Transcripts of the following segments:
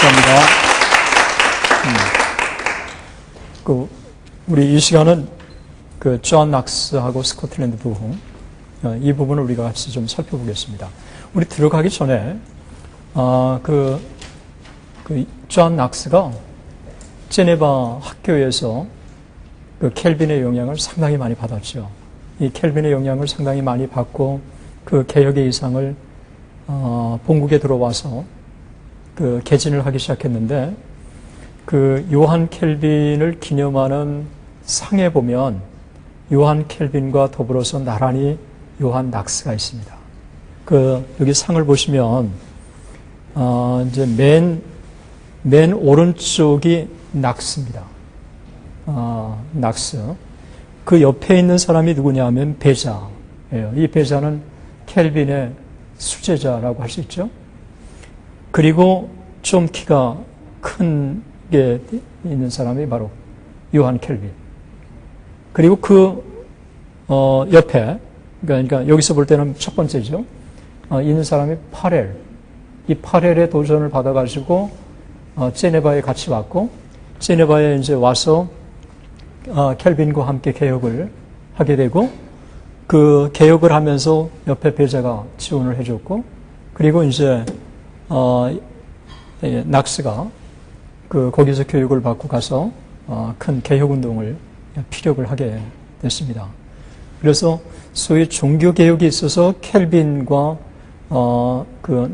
감사합니다. 우리 이 시간은 존 낙스하고 스코틀랜드 부흥, 이 부분을 우리가 같이 좀 살펴보겠습니다. 우리 들어가기 전에, 존 낙스가 제네바 학교에서 켈빈의 영향을 상당히 많이 받았죠. 이 켈빈의 영향을 상당히 많이 받고 그 개혁의 이상을 본국에 들어와서 개진을 하기 시작했는데, 요한 켈빈을 기념하는 상에 보면 요한 켈빈과 더불어서 나란히 요한 낙스가 있습니다. 여기 상을 보시면 이제 맨 오른쪽이 낙스입니다. 낙스. 그 옆에 있는 사람이 누구냐면 베자예요. 이 베자는 켈빈의 수제자라고 할 수 있죠. 그리고 좀 키가 큰 게 있는 사람이 바로 요한 켈빈. 그리고 옆에, 그러니까 여기서 볼 때는 첫 번째죠. 있는 사람이 파렐. 이 파렐의 도전을 받아가지고 제네바에 같이 왔고, 제네바에 이제 와서 켈빈과 함께 개혁을 하게 되고, 그 개혁을 하면서 옆에 배자가 지원을 해줬고, 그리고 이제 낙스가 거기서 교육을 받고 가서 큰 개혁운동을 피력을 하게 됐습니다. 그래서 소위 종교개혁에 있어서 켈빈과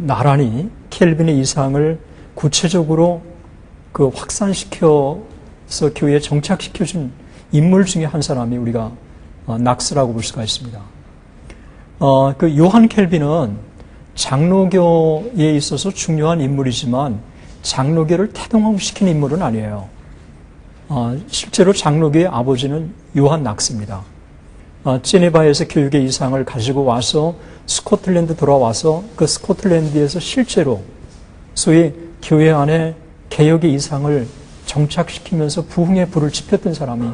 나란히 켈빈의 이상을 구체적으로 확산시켜서 교회에 정착시켜준 인물 중에 한 사람이 우리가 낙스라고 볼 수가 있습니다. 요한 켈빈은 장로교에 있어서 중요한 인물이지만 장로교를 태동시킨 인물은 아니에요. 실제로 장로교의 아버지는 요한 낙스입니다. 제네바에서 교육의 이상을 가지고 와서 스코틀랜드 돌아와서 그 스코틀랜드에서 실제로 소위 교회 안에 개혁의 이상을 정착시키면서 부흥의 불을 지폈던 사람이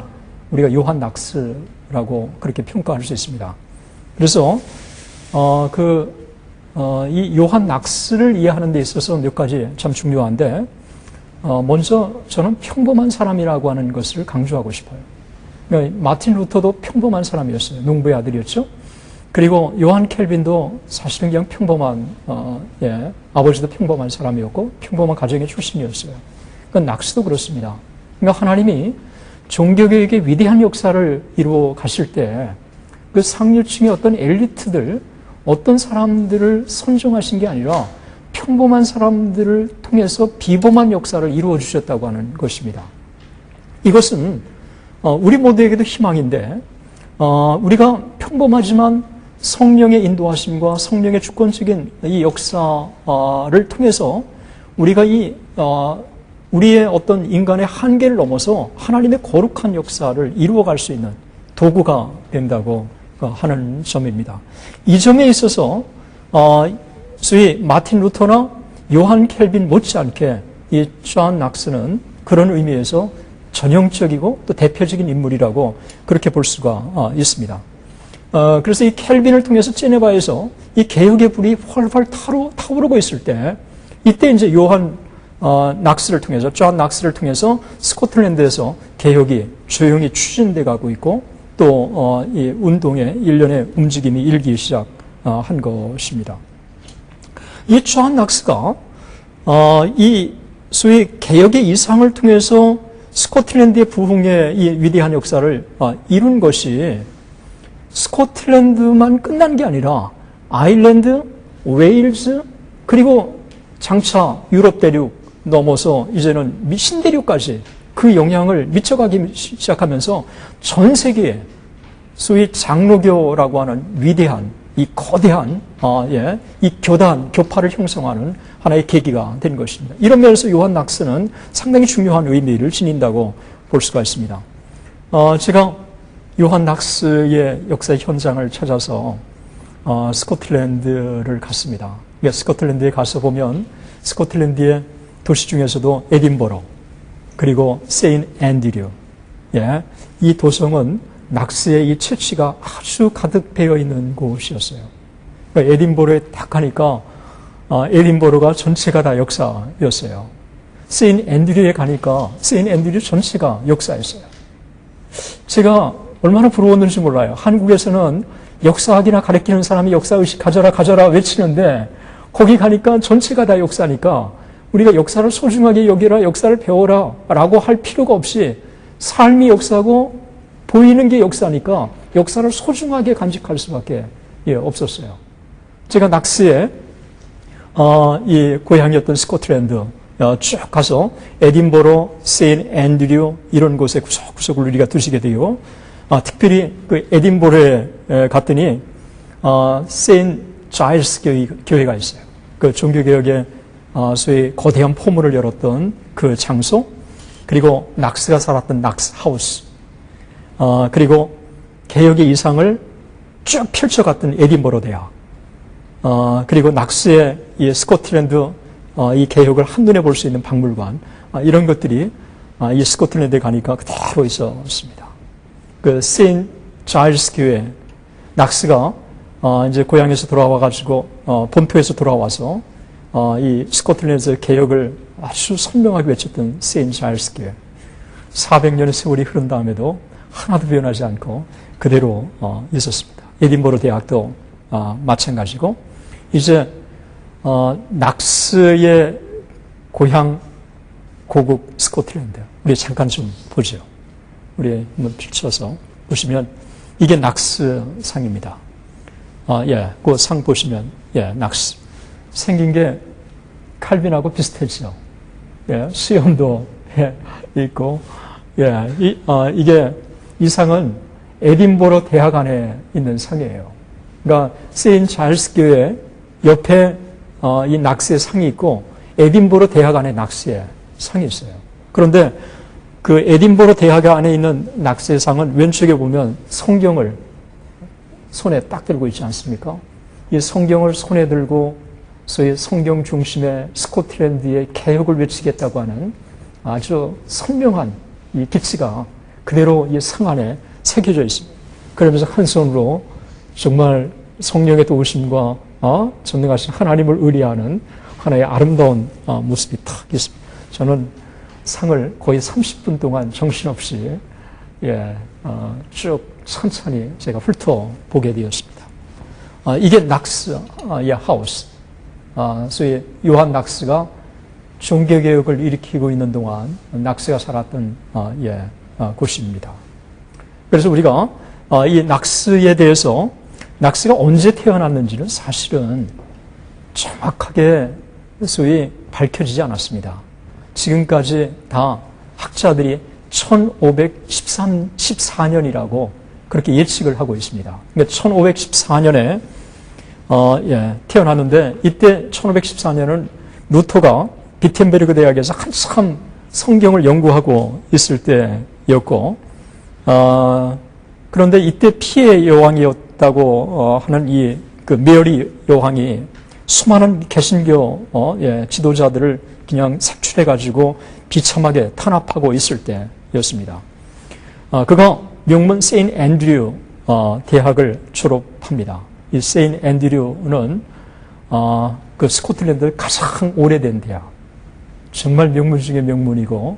우리가 요한 낙스라고 그렇게 평가할 수 있습니다. 그래서 이 요한 낙스를 이해하는 데 있어서 몇 가지 참 중요한데, 먼저 저는 평범한 사람이라고 하는 것을 강조하고 싶어요. 그러니까 마틴 루터도 평범한 사람이었어요. 농부의 아들이었죠. 그리고 요한 켈빈도 사실은 그냥 평범한, 아버지도 평범한 사람이었고 평범한 가정의 출신이었어요. 그러니까 낙스도 그렇습니다. 그러니까 하나님이 종교개혁의 위대한 역사를 이루어 가실 때 그 상류층의 어떤 엘리트들, 어떤 사람들을 선정하신 게 아니라 평범한 사람들을 통해서 비범한 역사를 이루어 주셨다고 하는 것입니다. 이것은 우리 모두에게도 희망인데, 우리가 평범하지만 성령의 인도하심과 성령의 주권적인 이 역사를 통해서 우리가 우리의 어떤 인간의 한계를 넘어서 하나님의 거룩한 역사를 이루어갈 수 있는 도구가 된다고 하는 점입니다. 이 점에 있어서 소위 마틴 루터나 요한 켈빈 못지않게 이 존 낙스는 그런 의미에서 전형적이고 또 대표적인 인물이라고 그렇게 볼 수가 있습니다. 그래서 이 켈빈을 통해서 제네바에서 이 개혁의 불이 활활 타오르고 있을 때, 이때 이제 요한 낙스를 통해서, 존 낙스를 통해서 스코틀랜드에서 개혁이 조용히 추진돼 가고 있고, 또 이 운동의 일련의 움직임이 일기 시작한 것입니다. 이 존 낙스가 이 소위 개혁의 이상을 통해서 스코틀랜드의 부흥의 이 위대한 역사를 이룬 것이 스코틀랜드만 끝난 게 아니라 아일랜드, 웨일즈, 그리고 장차 유럽 대륙 넘어서 이제는 신대륙까지 그 영향을 미쳐가기 시작하면서 전 세계에 소위 장로교라고 하는 위대한 이 거대한 이 교파를 형성하는 하나의 계기가 된 것입니다. 이런 면에서 요한 낙스는 상당히 중요한 의미를 지닌다고 볼 수가 있습니다. 제가 요한 낙스의 역사 현장을 찾아서 스코틀랜드를 갔습니다. 스코틀랜드에 가서 보면 스코틀랜드의 도시 중에서도 에딘버러, 그리고 세인 앤드류, 이 도성은 낙스의 이 채취가 아주 가득 배어 있는 곳이었어요. 그러니까 에딘버러에 딱 가니까 에딘버러가 전체가 다 역사였어요. 세인 앤드류에 가니까 세인 앤드류 전체가 역사였어요. 제가 얼마나 부러웠는지 몰라요. 한국에서는 역사학이나 가르치는 사람이 역사의식 가져라 외치는데 거기 가니까 전체가 다 역사니까 우리가 역사를 소중하게 여기라, 역사를 배워라 라고 할 필요가 없이 삶이 역사고 보이는 게 역사니까 역사를 소중하게 간직할 수밖에 없었어요. 제가 낙스에 이 고향이었던 스코틀랜드 쭉 가서 에딘버러, 세인 앤드류 이런 곳에 구석구석을 우리가 두시게 돼요. 특별히 그 에딘버러에 갔더니 세인 자일스 교회가 있어요. 그 종교개혁의 소위 거대한 포문을 열었던 그 장소, 그리고 낙스가 살았던 낙스 하우스, 그리고 개혁의 이상을 쭉 펼쳐갔던 에딘버러 대학, 그리고 낙스의 이 스코틀랜드 이 개혁을 한눈에 볼 수 있는 박물관, 이런 것들이 이 스코틀랜드에 가니까 그대로 있었습니다. 그 세인 자일스 교회, 낙스가 이제 고향에서 돌아와가지고 본토에서 돌아와서 이 스코틀랜드 개혁을 아주 선명하게 외쳤던 세인 자일스 교회, 400년의 세월이 흐른 다음에도 하나도 변하지 않고 그대로 있었습니다. 에딘버러 대학도 마찬가지고, 이제 낙스의 고향 고국 스코틀랜드, 우리 잠깐 좀 보죠. 우리 한번 펼쳐서 보시면 이게 낙스 상입니다. 그 상 보시면 낙스 생긴 게 칼빈하고 비슷했죠. 수염도 있고, 이게 이 상은 에딘버러 대학 안에 있는 상이에요. 그러니까 세인 자일스 교회 옆에 이 낙스의 상이 있고 에딘버러 대학 안에 낙스의 상이 있어요. 그런데 그 에딘버러 대학 안에 있는 낙스의 상은 왼쪽에 보면 성경을 손에 딱 들고 있지 않습니까? 이 성경을 손에 들고 소위 성경 중심의 스코틀랜드의 개혁을 외치겠다고 하는 아주 선명한 이 기치가 그대로 이 상 안에 새겨져 있습니다. 그러면서 한 손으로 정말 성령의 도우심과 전능하신 하나님을 의뢰하는 하나의 아름다운 모습이 탁 있습니다. 저는 상을 거의 30분 동안 정신없이 쭉 천천히 제가 훑어보게 되었습니다. 이게 낙스의 하우스. 소위 요한 낙스가 종교개혁을 일으키고 있는 동안 낙스가 살았던 곳입니다. 그래서 우리가 이 낙스에 대해서 낙스가 언제 태어났는지는 사실은 정확하게 소위 밝혀지지 않았습니다. 지금까지 다 학자들이 1514년이라고 그렇게 예측을 하고 있습니다. 그러니까 1514년에 태어났는데, 이때 1514년은 루터가 비텐베르그 대학에서 한참 성경을 연구하고 있을 때였고, 그런데 이때 피해 여왕이었다고 하는 그 메어리 여왕이 수많은 개신교 지도자들을 그냥 색출해가지고 비참하게 탄압하고 있을 때였습니다. 그가 명문 세인 앤드류 대학을 졸업합니다. 이 세인 앤드류는 그 스코틀랜드 가장 오래된 대학, 정말 명문 중의 명문이고,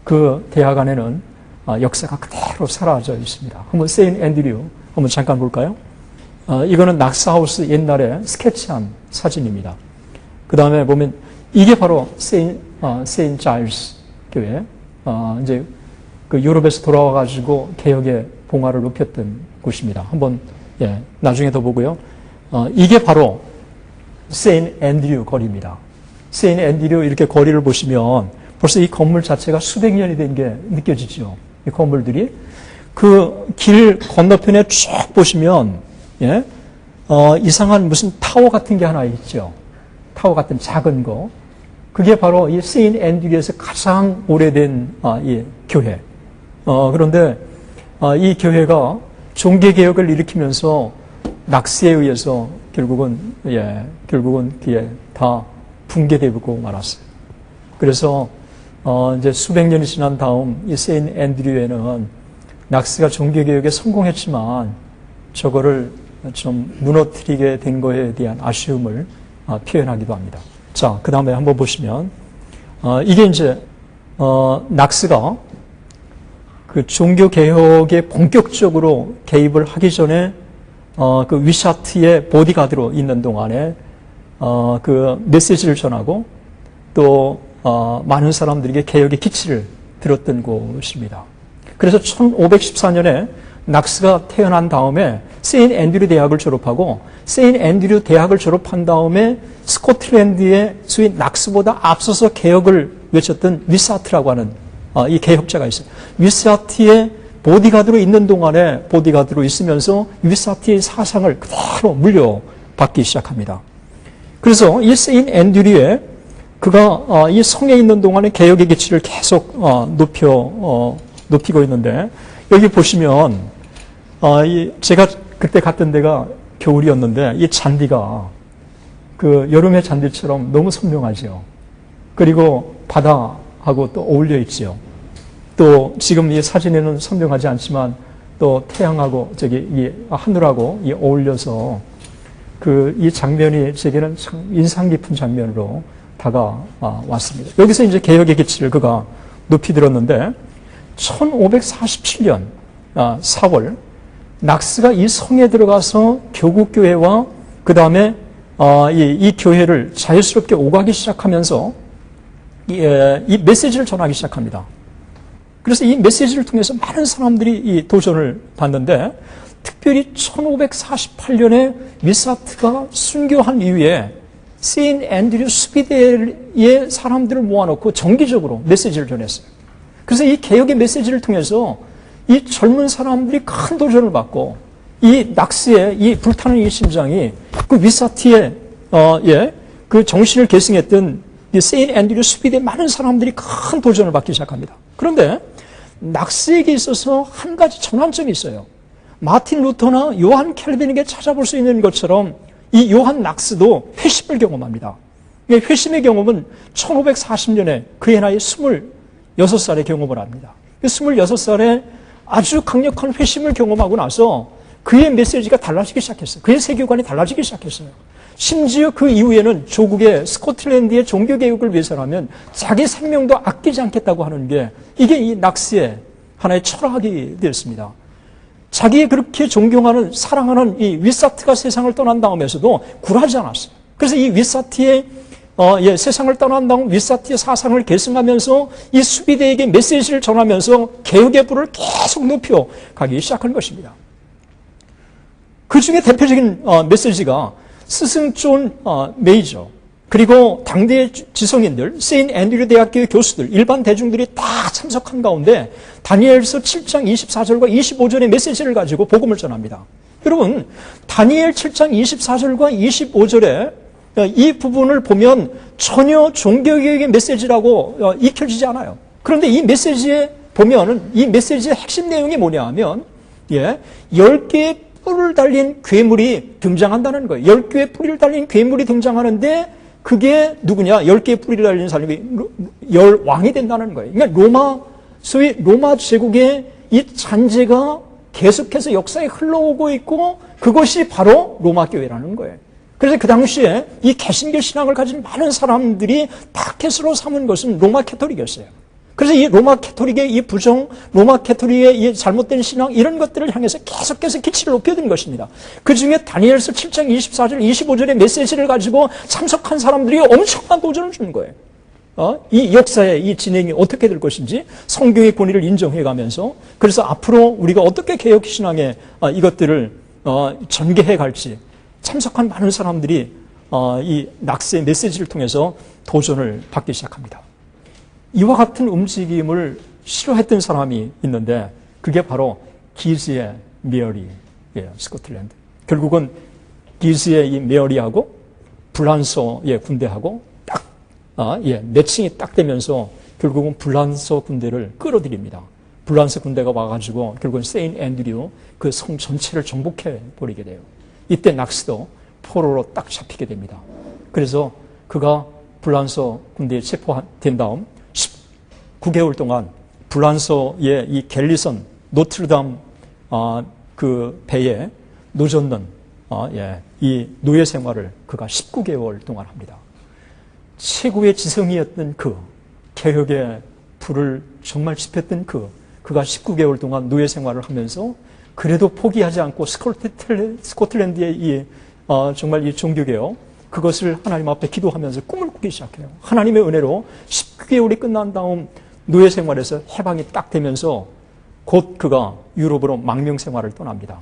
그 대학 안에는 역사가 그대로 사라져 있습니다. 한번 세인 앤드류 한번 잠깐 볼까요? 이거는 낙스하우스 옛날에 스케치한 사진입니다. 그 다음에 보면 이게 바로 세인 자일스 교회, 이제 그 유럽에서 돌아와가지고 개혁의 봉화를 높였던 곳입니다. 한번 나중에 더 보고요. 이게 바로 세인 앤드류 거리입니다. 세인 앤드류 이렇게 거리를 보시면 벌써 이 건물 자체가 수백 년이 된 게 느껴지죠. 이 건물들이 그 길 건너편에 쭉 보시면 이상한 무슨 타워 같은 게 하나 있죠. 타워 같은 작은 거. 그게 바로 이 세인 앤드류에서 가장 오래된 이 교회. 그런데 이 교회가 종교개혁을 일으키면서 낙스에 의해서 결국은 그게 다 붕괴되고 말았어요. 그래서 이제 수백 년이 지난 다음 이 세인 앤드류에는 낙스가 종교개혁에 성공했지만 저거를 좀 무너뜨리게 된 거에 대한 아쉬움을 표현하기도 합니다. 자, 그 다음에 한번 보시면 이게 이제 낙스가 그 종교 개혁에 본격적으로 개입을 하기 전에 그 위샤트의 보디가드로 있는 동안에 그 메시지를 전하고 또 많은 사람들에게 개혁의 기치를 들었던 곳입니다. 그래서 1514년에 낙스가 태어난 다음에 세인 앤드류 대학을 졸업하고 세인 앤드류 대학을 졸업한 다음에 스코틀랜드의 소위 낙스보다 앞서서 개혁을 외쳤던 위사트라고 하는 이 개혁자가 있어요. 위사트의 보디가드로 있는 동안에 보디가드로 있으면서 위사트의 사상을 그대로 물려받기 시작합니다. 그래서 이 세인 앤드류에 그가 이 성에 있는 동안에 개혁의 기치를 계속 높이고 있는데 여기 보시면 제가 그때 갔던 데가 겨울이었는데 이 잔디가 그 여름의 잔디처럼 너무 선명하죠. 그리고 바다하고 또 어울려 있지요. 또 지금 이 사진에는 선명하지 않지만 또 태양하고 이 하늘하고 어울려서 이 장면이 제게는 참 인상 깊은 장면으로 다가왔습니다. 여기서 이제 개혁의 기치를 그가 높이 들었는데 1547년 4월 낙스가 이 성에 들어가서 교국교회와 그 다음에 이 교회를 자유스럽게 오가기 시작하면서 이 메시지를 전하기 시작합니다. 그래서 이 메시지를 통해서 많은 사람들이 이 도전을 받는데 특별히 1548년에 위사트가 순교한 이후에 세인 앤드류 수비대의 사람들을 모아놓고 정기적으로 메시지를 전했어요. 그래서 이 개혁의 메시지를 통해서 이 젊은 사람들이 큰 도전을 받고 이 낙스의 이 불타는 이 심장이 그 위사트의 그 정신을 계승했던 이 세인 앤드류 수비대 많은 사람들이 큰 도전을 받기 시작합니다. 그런데 낙스에게 있어서 한 가지 전환점이 있어요. 마틴 루터나 요한 캘빈에게 찾아볼 수 있는 것처럼 이 요한 낙스도 회심을 경험합니다. 회심의 경험은 1540년에 그의 나이 26살에 경험을 합니다. 26살에 아주 강력한 회심을 경험하고 나서 그의 메시지가 달라지기 시작했어요. 그의 세계관이 달라지기 시작했어요. 심지어 그 이후에는 조국의 스코틀랜드의 종교개혁을 위해서라면 자기 생명도 아끼지 않겠다고 하는 게 이게 이 낙스의 하나의 철학이 되었습니다. 자기 그렇게 존경하는 사랑하는 이 위사트가 세상을 떠난 다음에서도 굴하지 않았어요. 그래서 이 위사트의 세상을 떠난 다음 위사트의 사상을 계승하면서 이 수비대에게 메시지를 전하면서 개혁의 불을 계속 높여가기 시작한 것입니다. 그 중에 대표적인 메시지가 스승 존 메이저 그리고 당대의 지성인들, 세인 앤드류 대학교의 교수들, 일반 대중들이 다 참석한 가운데 다니엘서 7장 24절과 25절의 메시지를 가지고 복음을 전합니다. 여러분, 다니엘 7장 24절과 25절에 이 부분을 보면 전혀 종교개혁의 메시지라고 익혀지지 않아요. 그런데 이 메시지에 보면은 이 메시지의 핵심 내용이 뭐냐 하면 10개의 뿔을 달린 괴물이 등장한다는 거예요. 10개의 뿔을 달린 괴물이 등장하는데 그게 누구냐? 10개의 뿔을 달린 사람이 왕이 된다는 거예요. 그러니까 소위 로마 제국의 이 잔재가 계속해서 역사에 흘러오고 있고 그것이 바로 로마 교회라는 거예요. 그래서 그 당시에 이 개신교 신앙을 가진 많은 사람들이 타켓으로 삼은 것은 로마 캐토릭이었어요. 그래서 이 로마 캐토릭의 이 부정, 로마 캐토릭의 이 잘못된 신앙 이런 것들을 향해서 계속해서 기치를 높여든 것입니다. 그 중에 다니엘서 7장 24절, 25절의 메시지를 가지고 참석한 사람들이 엄청난 도전을 주는 거예요. 이 역사의 이 진행이 어떻게 될 것인지 성경의 권위를 인정해가면서 그래서 앞으로 우리가 어떻게 개혁신앙의 이것들을 전개해 갈지 참석한 많은 사람들이 이 낙스의 메시지를 통해서 도전을 받기 시작합니다. 이와 같은 움직임을 싫어했던 사람이 있는데 그게 바로 기즈의 메어리예요. 스코틀랜드. 결국은 기즈의 이 메어리하고 불란서의 군대하고 딱 매칭이 딱 되면서 결국은 불란서 군대를 끌어들입니다. 불란서 군대가 와가지고 결국은 세인 앤드류 그 성 전체를 정복해 버리게 돼요. 이때 낙스도 포로로 딱 잡히게 됩니다. 그래서 그가 불란서 군대에 체포된 다음 19개월 동안 불란서의 이 갤리선 노트르담 그 배에 노젓는 이 노예 생활을 그가 19개월 동안 합니다. 최고의 지성이었던 개혁의 불을 정말 지폈던 그가 19개월 동안 노예 생활을 하면서 그래도 포기하지 않고 스코틀랜드의 정말 이 종교개혁, 그것을 하나님 앞에 기도하면서 꿈을 꾸기 시작해요. 하나님의 은혜로 19개월이 끝난 다음 노예 생활에서 해방이 딱 되면서 곧 그가 유럽으로 망명 생활을 떠납니다.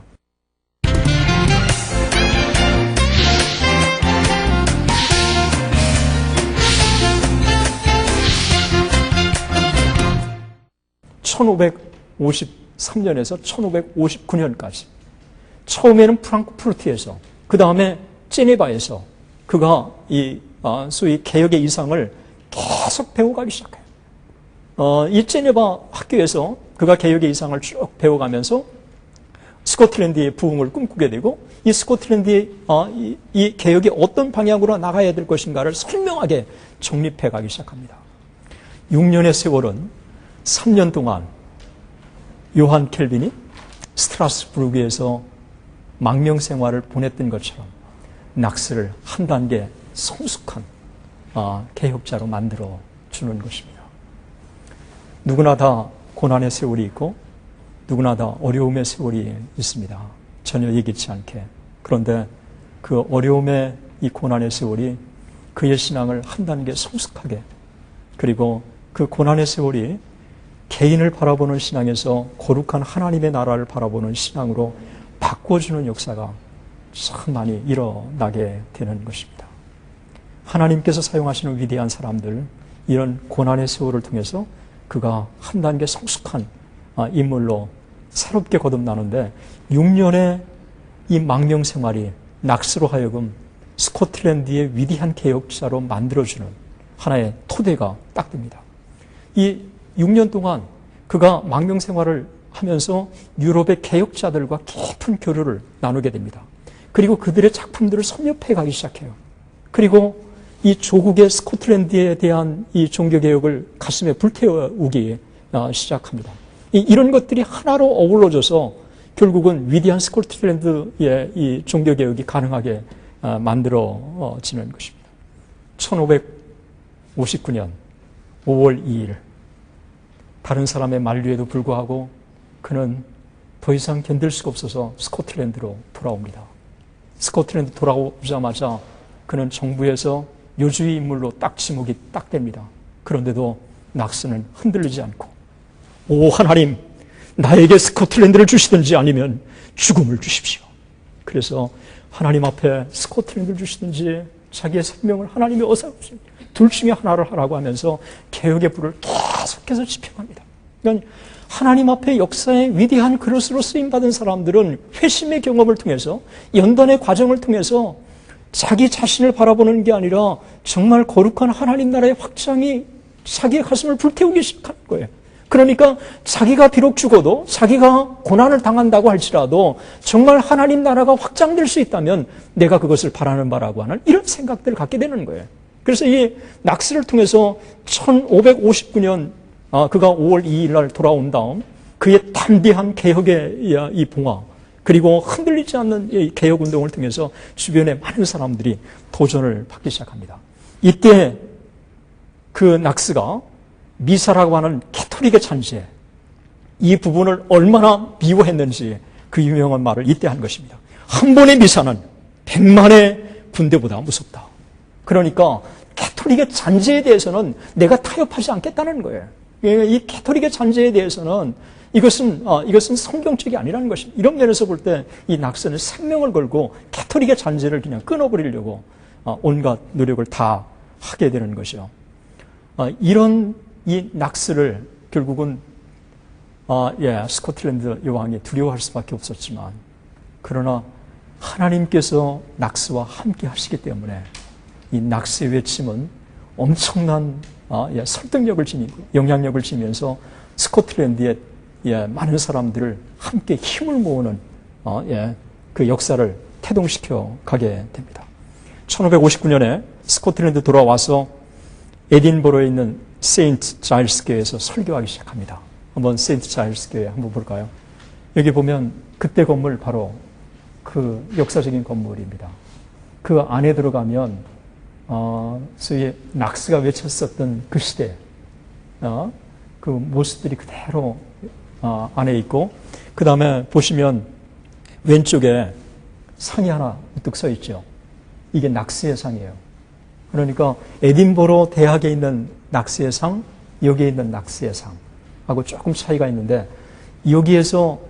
(1553년에서) 1559년까지 처음에는 프랑크푸르트에서, 그 다음에 제네바에서 그가 소위 개혁의 이상을 계속 배워가기 시작해요. 이 제네바 학교에서 그가 개혁의 이상을 쭉 배워가면서 스코틀랜드의 부흥을 꿈꾸게 되고, 이 스코틀랜드의 이 개혁이 어떤 방향으로 나가야 될 것인가를 선명하게 정립해 가기 시작합니다. 6년의 세월은 3년 동안 요한 켈빈이 스트라스부르크에서 망명 생활을 보냈던 것처럼 낙스를 한 단계 성숙한 개혁자로 만들어 주는 것입니다. 누구나 다 고난의 세월이 있고 누구나 다 어려움의 세월이 있습니다. 전혀 예기치 않게. 그런데 그 어려움의 이 고난의 세월이 그의 신앙을 한 단계 성숙하게, 그리고 그 고난의 세월이 개인을 바라보는 신앙에서 거룩한 하나님의 나라를 바라보는 신앙으로 바꿔주는 역사가 참 많이 일어나게 되는 것입니다. 하나님께서 사용하시는 위대한 사람들, 이런 고난의 세월을 통해서 그가 한 단계 성숙한 인물로 새롭게 거듭나는데, 6년의 이 망명 생활이 낙스로 하여금 스코틀랜드의 위대한 개혁자로 만들어주는 하나의 토대가 딱 됩니다. 이 6년 동안 그가 망명 생활을 하면서 유럽의 개혁자들과 깊은 교류를 나누게 됩니다. 그리고 그들의 작품들을 섭렵해 가기 시작해요. 그리고 이 조국의 스코틀랜드에 대한 이 종교개혁을 가슴에 불태우기 시작합니다. 이런 것들이 하나로 어우러져서 결국은 위대한 스코틀랜드의 이 종교개혁이 가능하게 만들어지는 것입니다. 1559년 5월 2일, 다른 사람의 만류에도 불구하고 그는 더 이상 견딜 수가 없어서 스코틀랜드로 돌아옵니다. 스코틀랜드 돌아오자마자 그는 정부에서 요주의 인물로 딱 지목이 딱 됩니다. 그런데도 낙스는 흔들리지 않고, 오 하나님, 나에게 스코틀랜드를 주시든지 아니면 죽음을 주십시오. 그래서 하나님 앞에 스코틀랜드를 주시든지 자기의 생명을 하나님의 어사없이 둘 중에 하나를 하라고 하면서 개혁의 불을 계속해서 지펴갑니다. 그러니까 하나님 앞에 역사의 위대한 그릇으로 쓰임받은 사람들은 회심의 경험을 통해서, 연단의 과정을 통해서 자기 자신을 바라보는 게 아니라 정말 거룩한 하나님 나라의 확장이 자기의 가슴을 불태우기 시작하는 거예요. 그러니까 자기가 비록 죽어도, 자기가 고난을 당한다고 할지라도 정말 하나님 나라가 확장될 수 있다면 내가 그것을 바라는 바라고 하는 이런 생각들을 갖게 되는 거예요. 그래서 이 낙스를 통해서 1559년 그가 5월 2일 날 돌아온 다음 그의 담대한 개혁의 이 봉화, 그리고 흔들리지 않는 이 개혁운동을 통해서 주변의 많은 사람들이 도전을 받기 시작합니다. 이때 그 낙스가 미사라고 하는 캐톨릭의 잔재, 이 부분을 얼마나 미워했는지 그 유명한 말을 이때 한 것입니다. 한 번의 미사는 100만의 군대보다 무섭다. 그러니까 캐톨릭의 잔재에 대해서는 내가 타협하지 않겠다는 거예요. 이 캐톨릭의 잔재에 대해서는 이것은 성경책이 아니라는 것입니다. 이런 면에서 볼 때 이 낙스는 생명을 걸고 캐톨릭의 잔재를 그냥 끊어버리려고 온갖 노력을 다 하게 되는 것이요. 이런 이 낙스를 결국은 스코틀랜드 여왕이 두려워할 수밖에 없었지만, 그러나 하나님께서 낙스와 함께 하시기 때문에 이 낙스의 외침은 엄청난 설득력을 지니고 영향력을 지니면서 스코틀랜드의 많은 사람들을 함께 힘을 모으는 그 역사를 태동시켜 가게 됩니다. 1559년에 스코틀랜드 돌아와서 에딘버러에 있는 세인트 자일스 교회에서 설교하기 시작합니다. 한번 세인트 자일스 교회 한번 볼까요? 여기 보면 그때 건물 바로 그 역사적인 건물입니다. 그 안에 들어가면 소위 낙스가 외쳤었던 그 시대, 그 모습들이 그대로 안에 있고, 그 다음에 보시면 왼쪽에 상이 하나 우뚝 서 있죠. 이게 낙스의 상이에요. 그러니까 에딘버러 대학에 있는 낙스의 상, 여기에 있는 낙스의 상하고 조금 차이가 있는데, 여기에서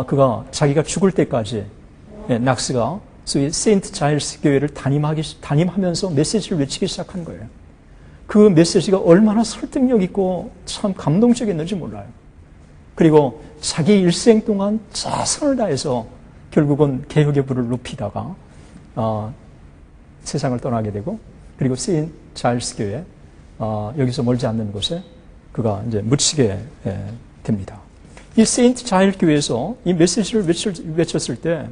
그가 자기가 죽을 때까지 낙스가 소위 세인트 자일스 교회를 담임하면서 메시지를 외치기 시작한 거예요. 그 메시지가 얼마나 설득력 있고 참 감동적이었는지 몰라요. 그리고 자기 일생 동안 최선을 다해서 결국은 개혁의 불을 높이다가 세상을 떠나게 되고, 그리고 세인트 자일스 교회 여기서 멀지 않는 곳에 그가 이제 묻히게 됩니다. 이 세인트 자일 교회에서 이 메시지를 외쳤을 때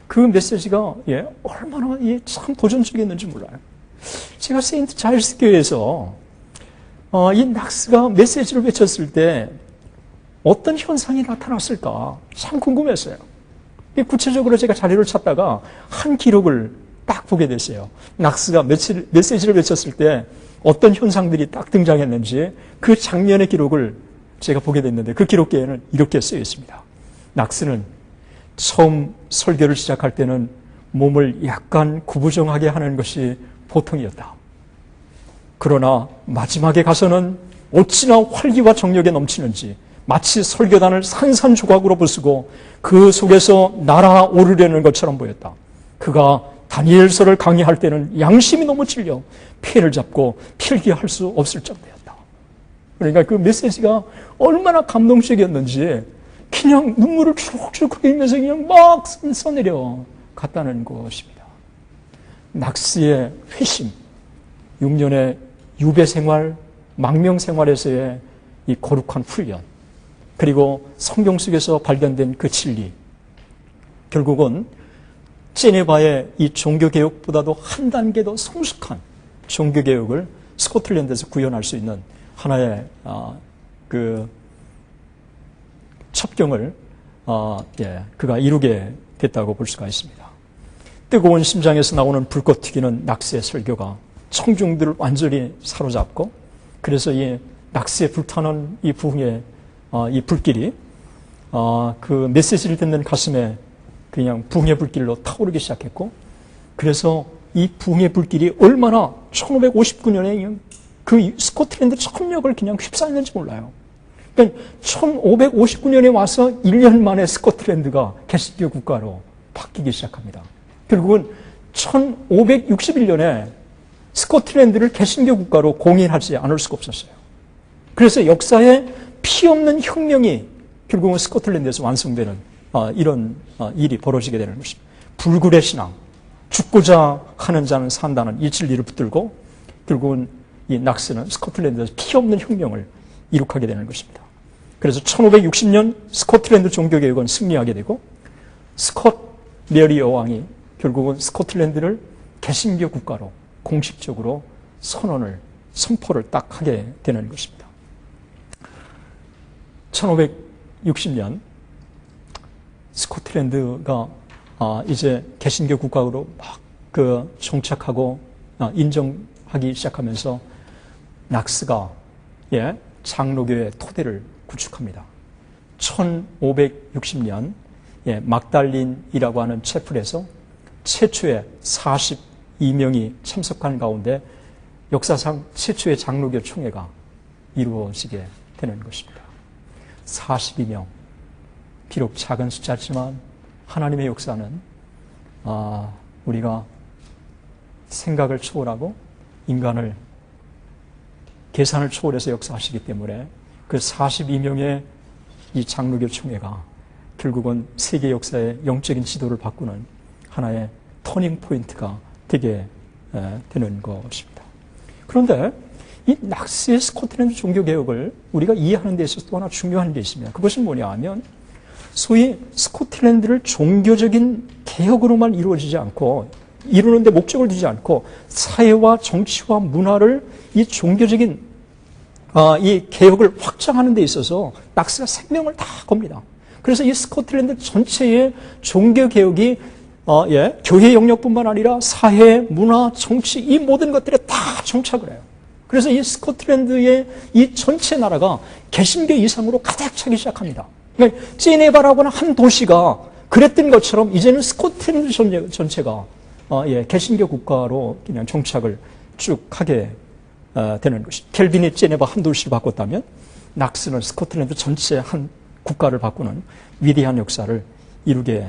그 메시지가 얼마나 참 도전적이었는지 몰라요. 제가 세인트 자일스 교회에서 이 낙스가 메시지를 외쳤을 때 어떤 현상이 나타났을까 참 궁금했어요. 구체적으로 제가 자료를 찾다가 한 기록을 딱 보게 됐어요. 낙스가 메시지를 외쳤을 때 어떤 현상들이 딱 등장했는지 그 장면의 기록을 제가 보게 됐는데, 그 기록계에는 이렇게 쓰여 있습니다. 낙스는 처음 설교를 시작할 때는 몸을 약간 구부정하게 하는 것이 보통이었다. 그러나 마지막에 가서는 어찌나 활기와 정력에 넘치는지 마치 설교단을 산산조각으로 부수고 그 속에서 날아오르려는 것처럼 보였다. 그가 다니엘서를 강의할 때는 양심이 너무 찔려 펜을 잡고 필기할 수 없을 정도였다. 그러니까 그 메시지가 얼마나 감동적이었는지 그냥 눈물을 쭉쭉 흘리면서 그냥 막 써내려 갔다는 것입니다. 낙스의 회심, 6년의 유배 생활, 망명 생활에서의 이 거룩한 훈련, 그리고 성경 속에서 발견된 그 진리, 결국은 제네바의 이 종교개혁보다도 한 단계 더 성숙한 종교개혁을 스코틀랜드에서 구현할 수 있는 하나의 그 첩경을 그가 이루게 됐다고 볼 수가 있습니다. 뜨거운 심장에서 나오는 불꽃 튀기는 낙스의 설교가 청중들을 완전히 사로잡고, 그래서 이 낙스에 불타는 이 부흥의 이 불길이 그 메시지를 듣는 가슴에 그냥 부흥의 불길로 타오르기 시작했고, 그래서 이 부흥의 불길이 얼마나 1559년에 그 스코틀랜드 천력을 그냥 휩싸였는지 몰라요. 그러니까 1559년에 와서 1년 만에 스코틀랜드가 개신교 국가로 바뀌기 시작합니다. 결국은 1561년에 스코틀랜드를 개신교 국가로 공인하지 않을 수가 없었어요. 그래서 역사에 피 없는 혁명이 결국은 스코틀랜드에서 완성되는 이런 일이 벌어지게 되는 것입니다. 불굴의 신앙, 죽고자 하는 자는 산다는 이 진리를 붙들고 결국은 이 낙스는 스코틀랜드에서 피 없는 혁명을 이룩하게 되는 것입니다. 그래서 1560년 스코틀랜드 종교개혁은 승리하게 되고, 스콧 메리 여왕이 결국은 스코틀랜드를 개신교 국가로 공식적으로 선포를 딱 하게 되는 것입니다. 1560년 스코틀랜드가 이제 개신교 국가로 막 그 정착하고 인정하기 시작하면서 낙스가 장로교의 토대를 구축합니다. 1560년 막달린이라고 하는 채플에서 최초의 42명이 참석한 가운데 역사상 최초의 장로교 총회가 이루어지게 되는 것입니다. 42명, 비록 작은 숫자지만 하나님의 역사는 우리가 생각을 초월하고 인간을 계산을 초월해서 역사하시기 때문에 그 42명의 이 장로교 총회가 결국은 세계 역사의 영적인 지도를 바꾸는 하나의 터닝 포인트가 되게 되는 것입니다. 그런데 이 낙스의 스코틀랜드 종교개혁을 우리가 이해하는 데 있어서 또 하나 중요한 게 있습니다. 그것은 뭐냐 하면 소위 스코틀랜드를 종교적인 개혁으로만 이루어지지 않고 이루는데 목적을 두지 않고 사회와 정치와 문화를 이 종교적인 이 개혁을 확장하는 데 있어서 낙스가 생명을 다 겁니다. 그래서 이 스코틀랜드 전체의 종교개혁이 교회 영역뿐만 아니라 사회, 문화, 정치 이 모든 것들에 다 정착을 해요. 그래서 이 스코틀랜드의 이 전체 나라가 개신교 이상으로 가득 차기 시작합니다. 그러니까 제네바라고 하는 한 도시가 그랬던 것처럼 이제는 스코틀랜드 전체가 개신교 국가로 그냥 정착을 쭉 하게 되는 것이. 켈빈이 제네바 한 도시를 바꿨다면 낙스는 스코틀랜드 전체 한 국가를 바꾸는 위대한 역사를 이루게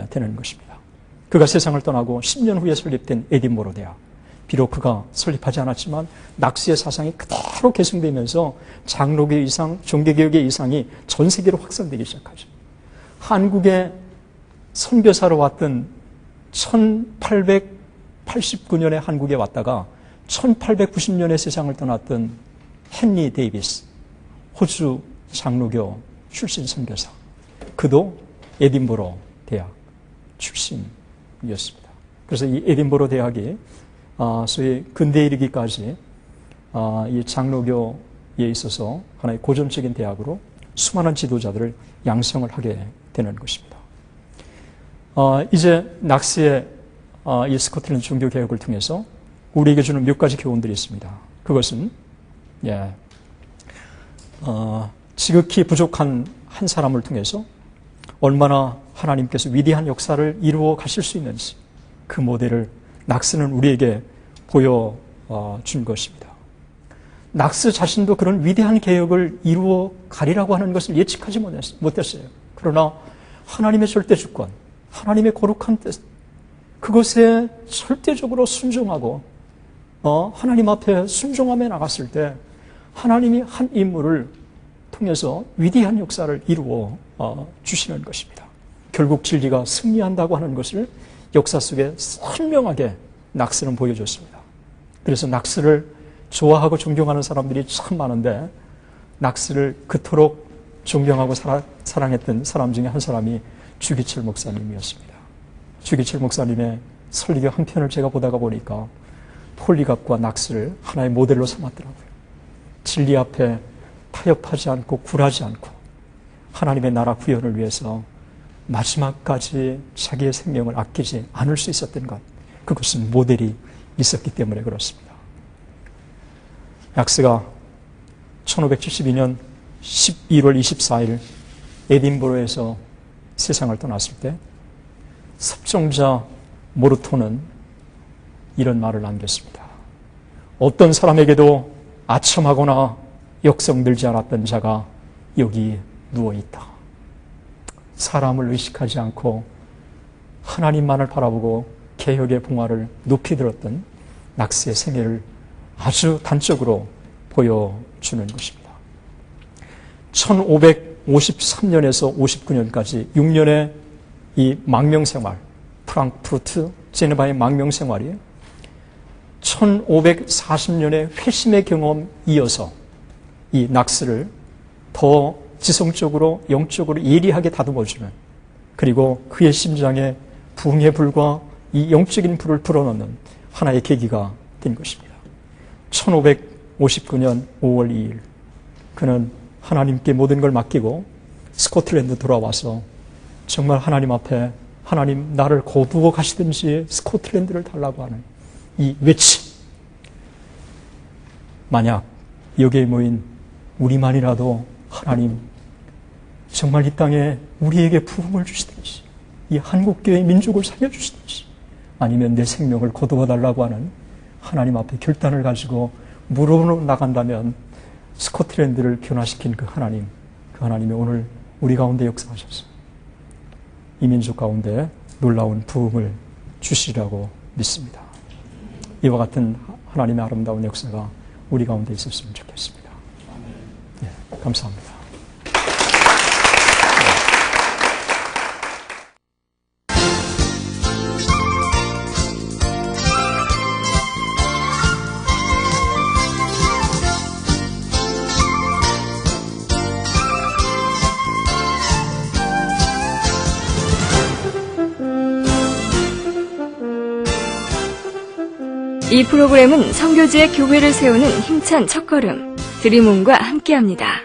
되는 것입니다. 그가 세상을 떠나고 10년 후에 설립된 에딘버러 대학. 비록 그가 설립하지 않았지만 낙스의 사상이 그대로 계승되면서 장로교 이상, 종교개혁의 이상이 전 세계로 확산되기 시작하죠. 한국에 선교사로 왔던 1889년에 한국에 왔다가 1890년에 세상을 떠났던 헨리 데이비스, 호주 장로교 출신 선교사. 그도 에딘버러 대학 출신이었습니다. 그래서 이 에딘버러 대학이 소위 근대에 이르기까지 이 장로교에 있어서 하나의 고전적인 대학으로 수많은 지도자들을 양성을 하게 되는 것입니다. 이제 낙스의 이 스코틀랜드 종교 개혁을 통해서 우리에게 주는 몇 가지 교훈들이 있습니다. 그것은 지극히 부족한 한 사람을 통해서 얼마나 하나님께서 위대한 역사를 이루어 가실 수 있는지 그 모델을 낙스는 우리에게 보여준 것입니다. 낙스 자신도 그런 위대한 개혁을 이루어 가리라고 하는 것을 예측하지 못했어요. 그러나 하나님의 절대 주권, 하나님의 거룩한 뜻, 그것에 절대적으로 순종하고 하나님 앞에 순종하며 나갔을 때 하나님이 한 인물을 통해서 위대한 역사를 이루어 주시는 것입니다. 결국 진리가 승리한다고 하는 것을 역사 속에 선명하게 낙스는 보여줬습니다. 그래서 낙스를 좋아하고 존경하는 사람들이 참 많은데 낙스를 그토록 존경하고 사랑했던 사람 중에 한 사람이 주기철 목사님이었습니다. 주기철 목사님의 설교 한 편을 제가 보다가 보니까 폴리갑과 낙스를 하나의 모델로 삼았더라고요. 진리 앞에 타협하지 않고 굴하지 않고 하나님의 나라 구현을 위해서 마지막까지 자기의 생명을 아끼지 않을 수 있었던 것, 그것은 모델이 있었기 때문에 그렇습니다. 낙스가 1572년 12월 24일 에딘버러에서 세상을 떠났을 때 섭정자 모르톤은 이런 말을 남겼습니다. 어떤 사람에게도 아첨하거나 역성들지 않았던 자가 여기 누워있다. 사람을 의식하지 않고 하나님만을 바라보고 개혁의 봉화를 높이 들었던 낙스의 생애를 아주 단적으로 보여주는 것입니다. 1553년에서 59년까지 6년의 이 망명생활, 프랑크푸르트, 제네바의 망명생활이 1540년의 회심의 경험 이어서 이 낙스를 더 지성적으로 영적으로 예리하게 다듬어주는, 그리고 그의 심장에 부흥의 불과 이 영적인 불을 불어넣는 하나의 계기가 된 것입니다. 1559년 5월 2일 그는 하나님께 모든 걸 맡기고 스코틀랜드 돌아와서 정말 하나님 앞에 하나님 나를 거두어 가시든지 스코틀랜드를 달라고 하는 이 외침, 만약 여기에 모인 우리만이라도 하나님 정말 이 땅에 우리에게 부흥을 주시든지 이 한국교회 민족을 살려주시든지 아니면 내 생명을 거두어 달라고 하는 하나님 앞에 결단을 가지고 물어 나간다면 스코틀랜드를 변화시킨 그 하나님이 오늘 우리 가운데 역사하셔서 이 민족 가운데 놀라운 부흥을 주시리라고 믿습니다. 이와 같은 하나님의 아름다운 역사가 우리 가운데 있었으면 좋겠습니다. 네, 감사합니다. 이 프로그램은 선교지의 교회를 세우는 힘찬 첫걸음 드림온과 함께합니다.